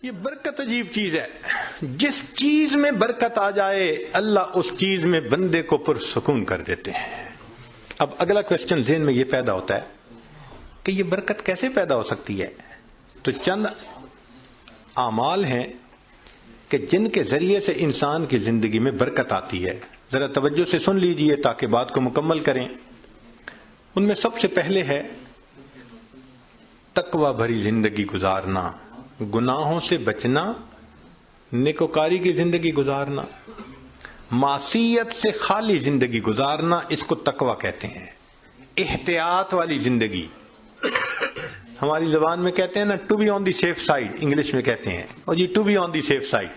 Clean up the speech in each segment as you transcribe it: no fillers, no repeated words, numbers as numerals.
یہ برکت عجیب چیز ہے. جس چیز میں برکت آ جائے اللہ اس چیز میں بندے کو پرسکون کر دیتے ہیں. اب اگلا کوشچن ذہن میں یہ پیدا ہوتا ہے کہ یہ برکت کیسے پیدا ہو سکتی ہے؟ تو چند اعمال ہیں کہ جن کے ذریعے سے انسان کی زندگی میں برکت آتی ہے. ذرا توجہ سے سن لیجئے تاکہ بات کو مکمل کریں. ان میں سب سے پہلے ہے تقوی بھری زندگی گزارنا، گناہوں سے بچنا، نیکوکاری کی زندگی گزارنا، معصیت سے خالی زندگی گزارنا، اس کو تقوی کہتے ہیں. احتیاط والی زندگی، ہماری زبان میں کہتے ہیں نا to be on the safe side, English میں کہتے ہیں اور یہ to be on the safe side.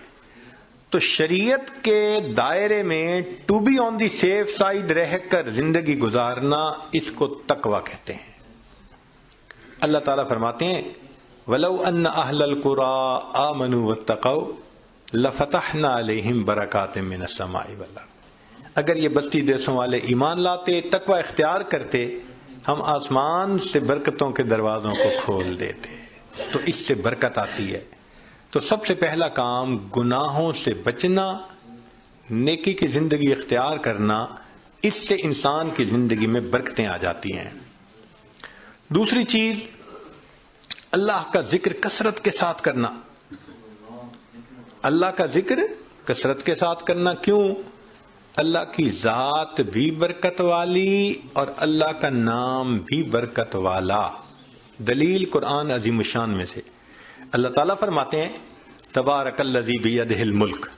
تو شریعت کے دائرے میں to be on the safe side رہ کر زندگی گزارنا، اس کو تقوی کہتے ہیں. اللہ تعالیٰ فرماتے ہیں وَلَوْ أَنَّ أَهْلَ الْقُرَىٰ آمَنُوا وَاتَّقَوْا لَفَتَحْنَا عَلَيْهِمْ بَرَكَاتٍ مِّنَ السَّمَاءِ وَالْأَرْضِ. اگر یہ بستی دیسوں والے ایمان لاتے، تقوی اختیار کرتے، ہم آسمان سے برکتوں کے دروازوں کو کھول دیتے. تو اس سے برکت آتی ہے. تو سب سے پہلا کام گناہوں سے بچنا، نیکی کی زندگی اختیار کرنا، اس سے انسان کی زندگی میں برکتیں آ جاتی ہیں. دوسری چیز اللہ کا ذکر کثرت کے ساتھ کرنا. اللہ کا ذکر کثرت کے ساتھ کرنا. کیوں؟ اللہ کی ذات بھی برکت والی اور اللہ کا نام بھی برکت والا. دلیل قرآن عظیم الشان میں سے اللہ تعالیٰ فرماتے ہیں تبارک الذی بیدہ الملک،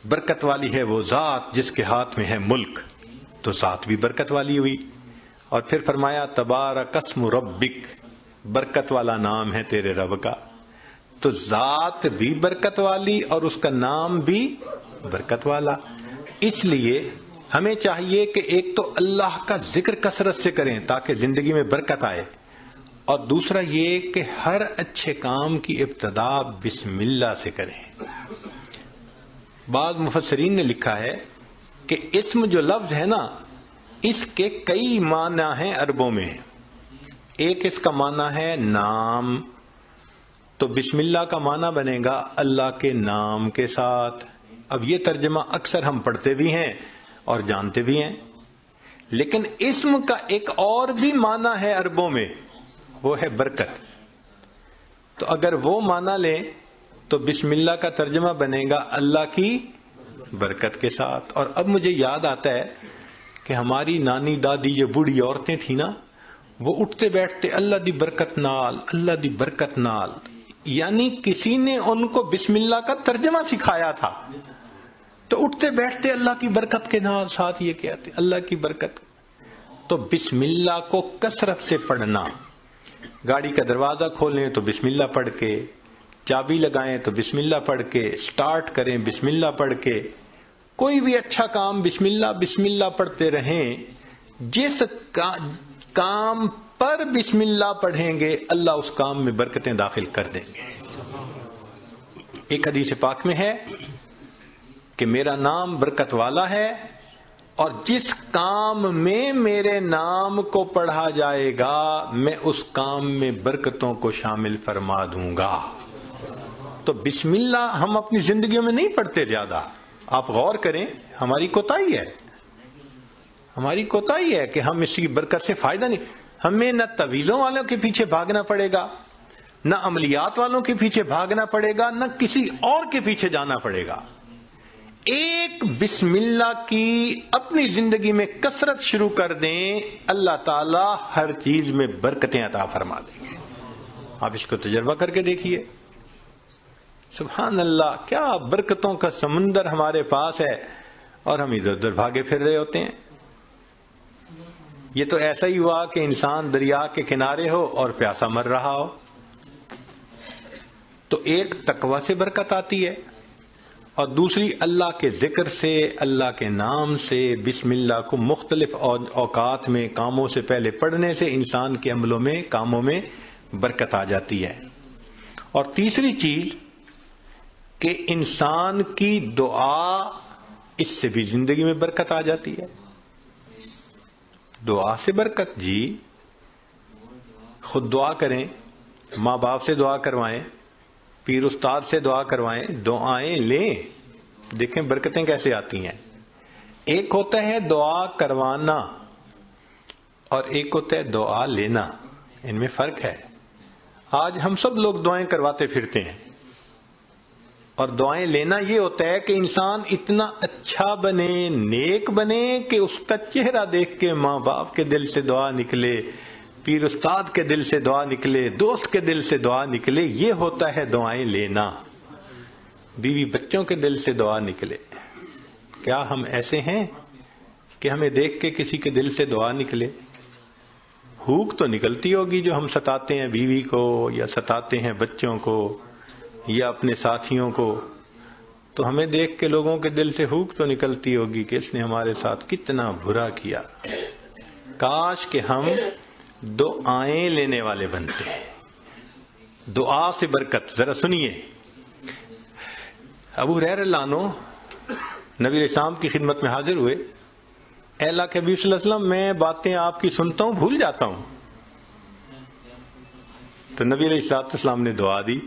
برکت والی ہے وہ ذات جس کے ہاتھ میں ہے ملک. تو ذات بھی برکت والی ہوئی. اور پھر فرمایا تبارک اسم ربک، برکت والا نام ہے تیرے رب کا. تو ذات بھی برکت والی اور اس کا نام بھی برکت والا. اس لیے ہمیں چاہیے کہ ایک تو اللہ کا ذکر کثرت سے کریں تاکہ زندگی میں برکت آئے، اور دوسرا یہ کہ ہر اچھے کام کی ابتدا بسم اللہ سے کریں. بعض مفسرین نے لکھا ہے کہ اسم جو لفظ ہے نا، اس کے کئی معنی ہیں عربوں میں. ایک اس کا معنی ہے نام، تو بسم اللہ کا معنی بنے گا اللہ کے نام کے ساتھ. اب یہ ترجمہ اکثر ہم پڑھتے بھی ہیں اور جانتے بھی ہیں. لیکن اسم کا ایک اور بھی معنی ہے عربوں میں، وہ ہے برکت. تو اگر وہ معنی لیں تو بسم اللہ کا ترجمہ بنے گا اللہ کی برکت کے ساتھ. اور اب مجھے یاد آتا ہے کہ ہماری نانی دادی یہ بوڑھی عورتیں تھیں نا، وہ اٹھتے بیٹھتے اللہ دی برکت نال، اللہ دی برکت نال، یعنی کسی نے ان کو بسم اللہ کا ترجمہ سکھایا تھا. تو اٹھتے بیٹھتے اللہ کی برکت کے نال، ساتھ یہ کہتے اللہ کی برکت. تو بسم اللہ کو کثرت سے پڑھنا. گاڑی کا دروازہ کھولیں تو بسم اللہ پڑھ کے، چابی لگائیں تو بسم اللہ پڑھ کے، سٹارٹ کریں بسم اللہ پڑھ کے. کوئی بھی اچھا کام بسم اللہ پڑھتے رہیں. جس کام پر بسم اللہ پڑھیں گے اللہ اس کام میں برکتیں داخل کر دیں گے. ایک حدیث پاک میں ہے کہ میرا نام برکت والا ہے اور جس کام میں میرے نام کو پڑھا جائے گا میں اس کام میں برکتوں کو شامل فرما دوں گا. تو بسم اللہ ہم اپنی زندگیوں میں نہیں پڑھتے زیادہ. آپ غور کریں، ہماری کوتاہی ہے. ہماری کوتاہی ہے کہ ہم اس کی برکت سے فائدہ نہیں. ہمیں نہ تعویذوں والوں کے پیچھے بھاگنا پڑے گا، نہ عملیات والوں کے پیچھے بھاگنا پڑے گا، نہ کسی اور کے پیچھے جانا پڑے گا. ایک بسم اللہ کی اپنی زندگی میں کثرت شروع کر دیں، اللہ تعالی ہر چیز میں برکتیں عطا فرما دیں گے. آپ اس کو تجربہ کر کے دیکھیے. سبحان اللہ، کیا برکتوں کا سمندر ہمارے پاس ہے اور ہم ادھر ادھر بھاگے پھر رہے ہوتے ہیں. یہ تو ایسا ہی ہوا کہ انسان دریا کے کنارے ہو اور پیاسا مر رہا ہو. تو ایک تقوی سے برکت آتی ہے اور دوسری اللہ کے ذکر سے، اللہ کے نام سے. بسم اللہ کو مختلف اوقات میں کاموں سے پہلے پڑھنے سے انسان کے عملوں میں، کاموں میں برکت آ جاتی ہے. اور تیسری چیز کہ انسان کی دعا، اس سے بھی زندگی میں برکت آ جاتی ہے. دعا سے برکت، جی خود دعا کریں، ماں باپ سے دعا کروائیں، پیر استاد سے دعا کروائیں، دعائیں لیں، دیکھیں برکتیں کیسے آتی ہیں۔ ایک ہوتا ہے دعا کروانا اور ایک ہوتا ہے دعا لینا، ان میں فرق ہے۔ آج ہم سب لوگ دعائیں کرواتے پھرتے ہیں، اور دعائیں لینا یہ ہوتا ہے کہ انسان اتنا اچھا بنے، نیک بنے کہ اس کا چہرہ دیکھ کے ماں باپ کے دل سے دعا نکلے، پیر استاد کے دل سے دعا نکلے، دوست کے دل سے دعا نکلے، یہ ہوتا ہے دعائیں لینا۔ بیوی بچوں کے دل سے دعا نکلے۔ کیا ہم ایسے ہیں کہ ہمیں دیکھ کے کسی کے دل سے دعا نکلے؟ ہوک تو نکلتی ہوگی جو ہم ستاتے ہیں بیوی کو یا ستاتے ہیں بچوں کو یا اپنے ساتھیوں کو، تو ہمیں دیکھ کے لوگوں کے دل سے ہوک تو نکلتی ہوگی کہ اس نے ہمارے ساتھ کتنا برا کیا۔ کاش کہ ہم دعائیں لینے والے بنتے ہیں۔ دعا سے برکت، ذرا سنیے۔ ابو ہریرہ رضی اللہ عنہ نبی علیہ السلام کی خدمت میں حاضر ہوئے۔ اے اللہ کے حبیب صلی اللہ علیہ وسلم، میں باتیں آپ کی سنتا ہوں بھول جاتا ہوں۔ تو نبی علیہ السلام نے دعا دی،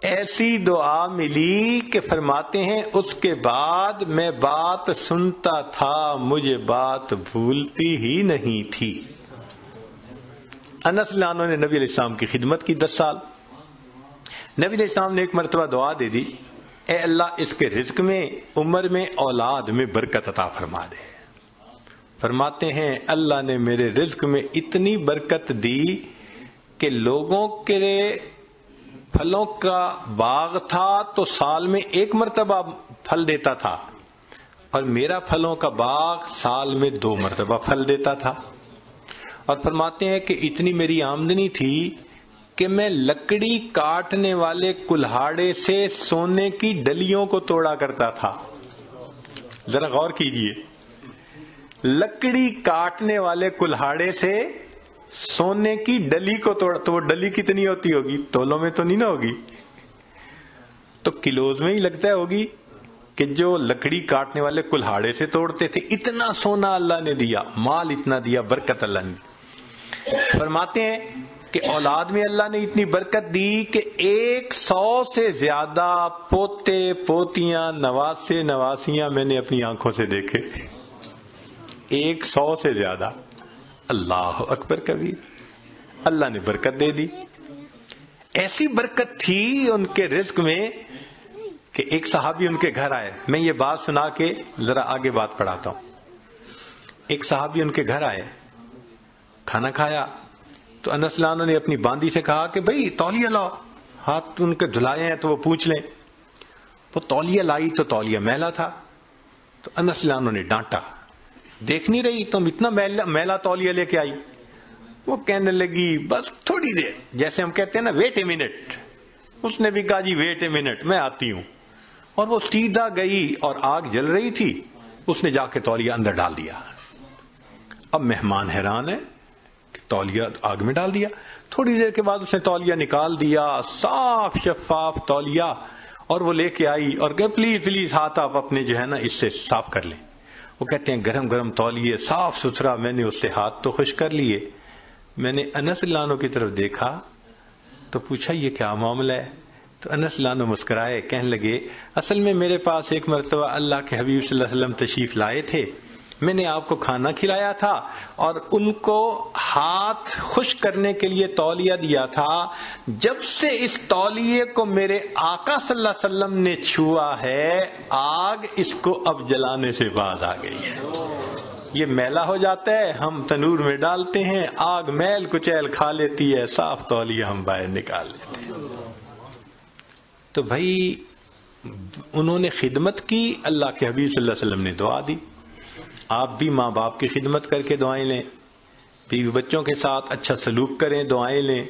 ایسی دعا ملی کہ فرماتے ہیں اس کے بعد میں بات سنتا تھا، مجھے بات بھولتی ہی نہیں تھی۔ انس رضی اللہ عنہ نے نبی علیہ السلام کی خدمت کی 10 سال۔ نبی علیہ السلام نے ایک مرتبہ دعا دے دی، اے اللہ اس کے رزق میں، عمر میں، اولاد میں برکت عطا فرما دے۔ فرماتے ہیں اللہ نے میرے رزق میں اتنی برکت دی کہ لوگوں کے پھلوں کا باغ تھا تو سال میں 1 مرتبہ پھل دیتا تھا، اور میرا پھلوں کا باغ سال میں 2 مرتبہ پھل دیتا تھا۔ اور فرماتے ہیں کہ اتنی میری آمدنی تھی کہ میں لکڑی کاٹنے والے کلہاڑے سے سونے کی ڈلیوں کو توڑا کرتا تھا۔ ذرا غور کیجئے، لکڑی کاٹنے والے کلہاڑے سے سونے کی ڈلی کو توڑا، تو وہ ڈلی کتنی ہوتی ہوگی؟ تولوں میں تو نہیں نہ ہوگی، تو کلوز میں ہی لگتا ہوگی کہ جو لکڑی کاٹنے والے کلہاڑے سے توڑتے تھے۔ اتنا سونا اللہ نے دیا، مال اتنا دیا، برکت اللہ نے۔ فرماتے ہیں کہ اولاد میں اللہ نے اتنی برکت دی کہ 100 سے زیادہ پوتے پوتیاں نواسے نواسیاں میں نے اپنی آنکھوں سے دیکھے۔ 100 سے زیادہ۔ اللہ اکبر کبیر، اللہ نے برکت دے دی۔ ایسی برکت تھی ان کے رزق میں کہ ایک صحابی ان کے گھر آئے۔ میں یہ بات سنا کے ذرا آگے بات پڑھاتا ہوں۔ ایک صحابی ان کے گھر آئے، کھانا کھایا تو انس رضی اللہ عنہ نے اپنی باندی سے کہا کہ بھئی تولیہ لاؤ، ہاتھ ان کے دھلائے ہیں تو وہ پوچھ لیں۔ وہ تولیہ لائی تو تولیہ میلا تھا، تو انس رضی اللہ عنہ نے ڈانٹا، دیکھ نہیں رہی تم اتنا میلا تولیہ لے کے آئی؟ وہ کہنے لگی بس تھوڑی دیر، جیسے ہم کہتے ہیں نا ویٹ اے منٹ، اس نے بھی کہا جی ویٹ اے منٹ، میں آتی ہوں۔ اور وہ سیدھا گئی اور آگ جل رہی تھی، اس نے جا کے تولیہ اندر ڈال دیا۔ اب مہمان حیران ہے کہ تولیہ آگ میں ڈال دیا۔ تھوڑی دیر کے بعد اس نے تولیہ نکال دیا، صاف شفاف تولیہ، اور وہ لے کے آئی اور کہ پلیز پلیز ہاتھ آپ اپنے جو ہے نا اس سے صاف کر لیں۔ وہ کہتے ہیں گرم گرم تولیے، صاف ستھرا، میں نے اس سے ہاتھ تو خشک کر لیے۔ میں نے انس رضی اللہ عنہ کی طرف دیکھا تو پوچھا یہ کیا معاملہ ہے؟ تو انس رضی اللہ عنہ مسکرائے، کہنے لگے اصل میں میرے پاس ایک مرتبہ اللہ کے حبیب صلی اللہ علیہ وسلم تشریف لائے تھے، میں نے آپ کو کھانا کھلایا تھا اور ان کو ہاتھ خشک کرنے کے لیے تولیہ دیا تھا، جب سے اس تولیے کو میرے آقا صلی اللہ علیہ وسلم نے چھوا ہے، آگ اس کو اب جلانے سے باز آ گئی ہے۔ یہ میلا ہو جاتا ہے، ہم تنور میں ڈالتے ہیں، آگ میل کچیل کھا لیتی ہے، صاف تولیہ ہم باہر نکال لیتے ہیں۔ تو بھائی انہوں نے خدمت کی، اللہ کے حبیب صلی اللہ علیہ وسلم نے دعا دی۔ آپ بھی ماں باپ کی خدمت کر کے دعائیں لیں، بیوی بچوں کے ساتھ اچھا سلوک کریں، دعائیں لیں،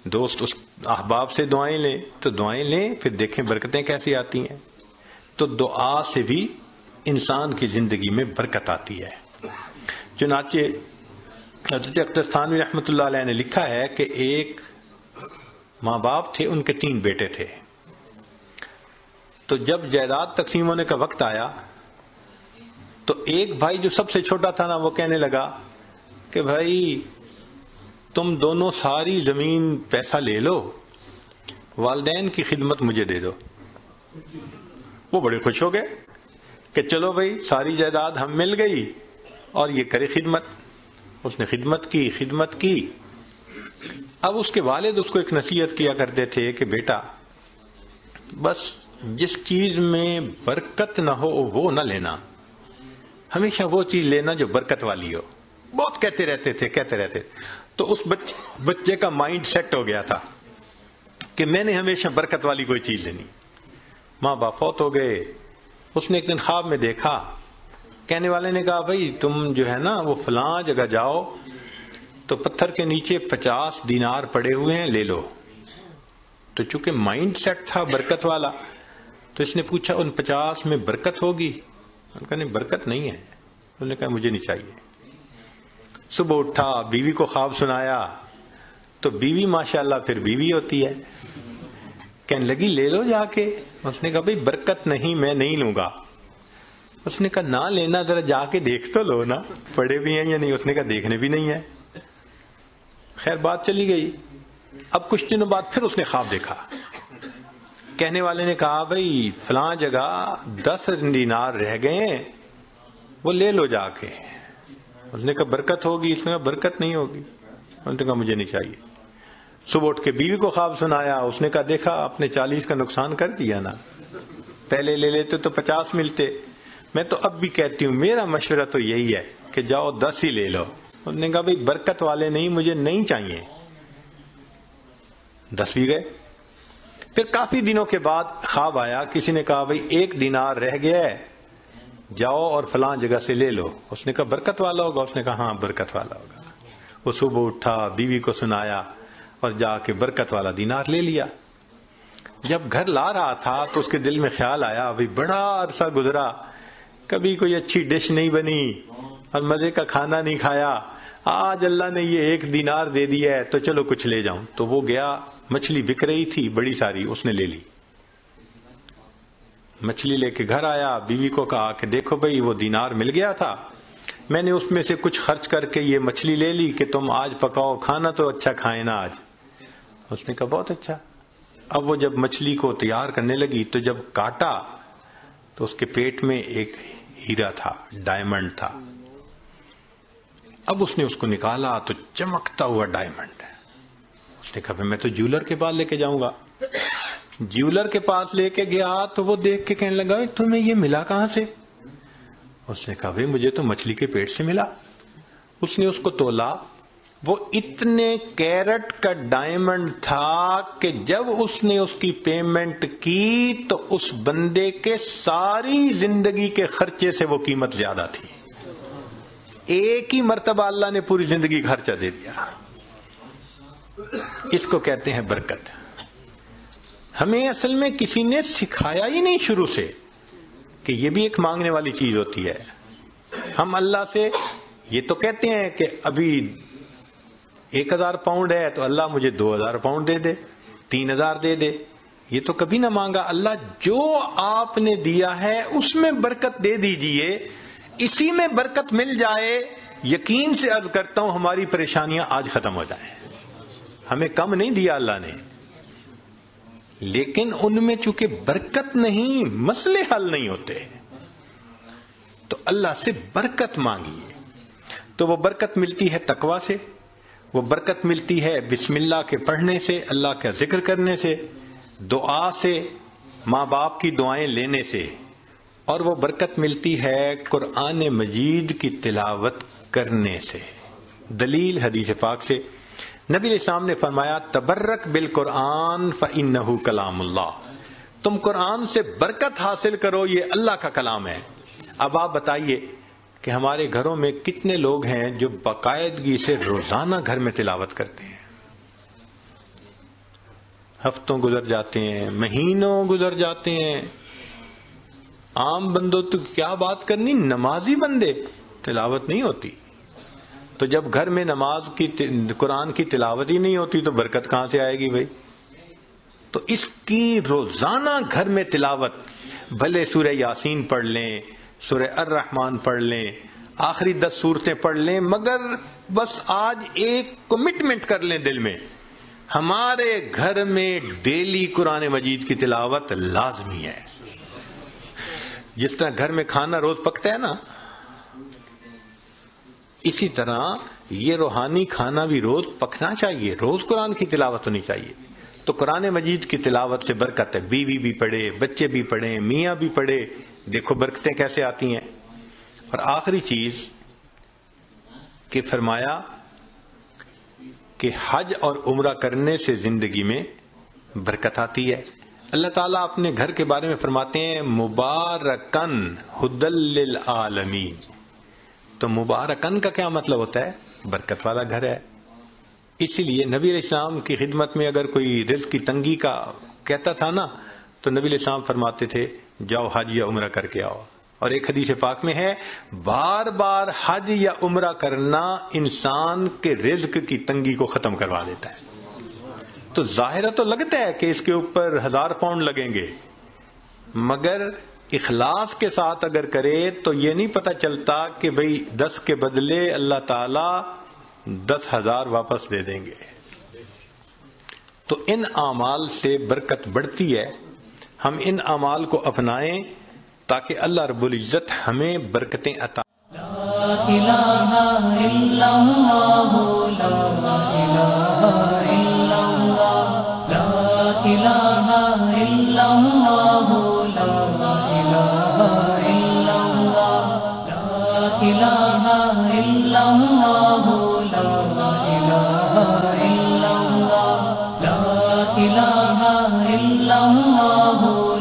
دوست احباب سے دعائیں لیں، تو دعائیں لیں، پھر دیکھیں برکتیں کیسی آتی ہیں۔ تو دعا سے بھی انسان کی زندگی میں برکت آتی ہے۔ چنانچہ حضرت اختر تھانوی رحمۃ اللہ علیہ نے لکھا ہے کہ ایک ماں باپ تھے، ان کے 3 بیٹے تھے۔ تو جب جائیداد تقسیم ہونے کا وقت آیا تو ایک بھائی جو سب سے چھوٹا تھا نا، وہ کہنے لگا کہ بھائی تم دونوں ساری زمین پیسہ لے لو، والدین کی خدمت مجھے دے دو۔ وہ بڑے خوش ہو گئے کہ چلو بھائی ساری جائیداد ہم مل گئی اور یہ کرے خدمت۔ اس نے خدمت کی۔ اب اس کے والد اس کو ایک نصیحت کیا کرتے تھے کہ بیٹا بس جس چیز میں برکت نہ ہو وہ نہ لینا، ہمیشہ وہ چیز لینا جو برکت والی ہو۔ بہت کہتے رہتے تھے۔ تو اس بچے کا مائنڈ سیٹ ہو گیا تھا کہ میں نے ہمیشہ برکت والی کوئی چیز لینی۔ ماں باپ فوت ہو گئے۔ اس نے ایک دن خواب میں دیکھا، کہنے والے نے کہا بھائی تم جو ہے نا وہ فلاں جگہ جاؤ تو پتھر کے نیچے 50 دینار پڑے ہوئے ہیں، لے لو۔ تو چونکہ مائنڈ سیٹ تھا برکت والا تو اس نے پوچھا ان 50 میں برکت ہوگی؟ انہوں نے کہا نہیں برکت نہیں ہے۔ انہوں نے کہا مجھے نہیں چاہیے۔ صبح اٹھا، بیوی کو خواب سنایا تو بیوی ماشاءاللہ پھر بیوی ہوتی ہے، کہنے لگی لے لو جا کے۔ اس نے کہا بھئی برکت نہیں، میں نہیں لوں گا۔ اس نے کہا نہ لینا، ذرا جا کے دیکھ تو لو نا پڑے بھی ہیں یا نہیں۔ اس نے کہا دیکھنے بھی نہیں ہے۔ خیر بات چلی گئی۔ اب کچھ دنوں بعد پھر اس نے خواب دیکھا، کہنے والے نے کہا بھئی فلاں جگہ 10 دینار رہ گئے ہیں، وہ لے لو جا کے۔ اس نے کہا برکت ہوگی؟ اس نے کہا برکت نہیں ہوگی۔ اس نے کہا مجھے نہیں چاہیے۔ صبح اٹھ کے بیوی کو خواب سنایا، اس نے کہا دیکھا آپ نے 40 کا نقصان کر دیا نا، پہلے لے لیتے تو 50 ملتے۔ میں تو اب بھی کہتی ہوں میرا مشورہ تو یہی ہے کہ جاؤ 10 ہی لے لو۔ اس نے کہا بھئی برکت والے نہیں، مجھے نہیں چاہیے۔ 10 بھی گئے۔ پھر کافی دنوں کے بعد خواب آیا، کسی نے کہا بھئی 1 دینار رہ گیا ہے، جاؤ اور فلاں جگہ سے لے لو۔ اس نے کہا برکت والا ہوگا؟ اس نے کہا ہاں برکت والا ہوگا۔ وہ صبح اٹھا، بیوی کو سنایا اور جا کے برکت والا دینار لے لیا۔ جب گھر لا رہا تھا تو اس کے دل میں خیال آیا بھئی بڑا عرصہ گزرا، کبھی کوئی اچھی ڈش نہیں بنی اور مزے کا کھانا نہیں کھایا، آج اللہ نے یہ 1 دینار دے دیا ہے تو چلو کچھ لے جاؤں۔ تو وہ گیا، مچھلی بک رہی تھی بڑی ساری، اس نے لے لی۔ مچھلی لے کے گھر آیا، بیوی کو کہا کہ دیکھو بھئی وہ دینار مل گیا تھا، میں نے اس میں سے کچھ خرچ کر کے یہ مچھلی لے لی کہ تم آج پکاؤ، کھانا تو اچھا کھائے نا آج۔ اس نے کہا بہت اچھا۔ اب وہ جب مچھلی کو تیار کرنے لگی تو جب کاٹا تو اس کے پیٹ میں ایک ہیرا تھا، ڈائمنڈ تھا۔ اب اس نے اس کو نکالا تو چمکتا ہوا ڈائمنڈ۔ اس نے کہا میں تو جیولر کے پاس لے کے جاؤں گا۔ جیولر کے پاس لے کے گیا تو وہ دیکھ کے کہنے لگا تمہیں یہ ملا کہاں سے؟ اس نے کہا بھئی مجھے تو مچھلی کے پیٹ سے ملا۔ اس نے اس کو تولا، وہ اتنے کیرٹ کا ڈائمنڈ تھا کہ جب اس نے اس کی پیمنٹ کی تو اس بندے کے ساری زندگی کے خرچے سے وہ قیمت زیادہ تھی۔ ایک ہی مرتبہ اللہ نے پوری زندگی کا خرچہ دے دیا۔ اس کو کہتے ہیں برکت۔ ہمیں اصل میں کسی نے سکھایا ہی نہیں شروع سے کہ یہ بھی ایک مانگنے والی چیز ہوتی ہے۔ ہم اللہ سے یہ تو کہتے ہیں کہ ابھی 1000 پاؤنڈ ہے تو اللہ مجھے 2000 پاؤنڈ دے دے، 3000 دے دے۔ یہ تو کبھی نہ مانگا، اللہ جو آپ نے دیا ہے اس میں برکت دے دیجئے، اسی میں برکت مل جائے۔ یقین سے عرض کرتا ہوں ہماری پریشانیاں آج ختم ہو جائیں۔ ہمیں کم نہیں دیا اللہ نے، لیکن ان میں چونکہ برکت نہیں، مسئلے حل نہیں ہوتے، تو اللہ سے برکت مانگیے۔ تو وہ برکت ملتی ہے تقویٰ سے، وہ برکت ملتی ہے بسم اللہ کے پڑھنے سے، اللہ کا ذکر کرنے سے، دعا سے، ماں باپ کی دعائیں لینے سے، اور وہ برکت ملتی ہے قرآن مجید کی تلاوت کرنے سے۔ دلیل حدیث پاک سے نبی علیہ السلام نے فرمایا تبرک بالقرآن فإنہ کلام اللہ، تم قرآن سے برکت حاصل کرو، یہ اللہ کا کلام ہے۔ اب آپ بتائیے کہ ہمارے گھروں میں کتنے لوگ ہیں جو باقاعدگی سے روزانہ گھر میں تلاوت کرتے ہیں؟ ہفتوں گزر جاتے ہیں، مہینوں گزر جاتے ہیں، عام بندوں تو کیا بات کرنی، نمازی بندے تلاوت نہیں ہوتی۔ تو جب گھر میں نماز کی قرآن کی تلاوت ہی نہیں ہوتی تو برکت کہاں سے آئے گی بھائی؟ تو اس کی روزانہ گھر میں تلاوت، بھلے سورہ یاسین پڑھ لیں، سورہ الرحمن پڑھ لیں، آخری 10 سورتیں پڑھ لیں، مگر بس آج ایک کمٹمنٹ کر لیں دل میں، ہمارے گھر میں ڈیلی قرآن مجید کی تلاوت لازمی ہے. جس طرح گھر میں کھانا روز پکتا ہے نا، اسی طرح یہ روحانی کھانا بھی روز پکنا چاہیے، روز قرآن کی تلاوت ہونی چاہیے. تو قرآن مجید کی تلاوت سے برکت ہے. بیوی بھی پڑھے، بچے بھی پڑھیں، میاں بھی پڑھے، دیکھو برکتیں کیسے آتی ہیں. اور آخری چیز کہ فرمایا کہ حج اور عمرہ کرنے سے زندگی میں برکت آتی ہے. اللہ تعالیٰ اپنے گھر کے بارے میں فرماتے ہیں مبارکن ہدی للعالمین. تو مبارکن کا کیا مطلب ہوتا ہے؟ برکت والا گھر ہے. اسی لیے نبی علیہ السلام کی خدمت میں اگر کوئی رزق کی تنگی کا کہتا تھا نا، تو نبی علیہ السلام فرماتے تھے جاؤ حج یا عمرہ کر کے آؤ. اور ایک حدیث پاک میں ہے بار بار حج یا عمرہ کرنا انسان کے رزق کی تنگی کو ختم کروا دیتا ہے. تو ظاہرہ تو لگتا ہے کہ اس کے اوپر 1000 پاؤنڈ لگیں گے، مگر اخلاص کے ساتھ اگر کرے تو یہ نہیں پتہ چلتا کہ بھئی 10 کے بدلے اللہ تعالی 10,000 واپس دے دیں گے. تو ان اعمال سے برکت بڑھتی ہے. ہم ان اعمال کو اپنائیں تاکہ اللہ رب العزت ہمیں برکتیں عطا. لا الہ الا اللہ، لا الہ الا اللہ، لا الہ الا اللہ، لا الہ الا اللہ، لا الہ الا اللہ، لا الہ الا اللہ، لا الہ الا اللہ.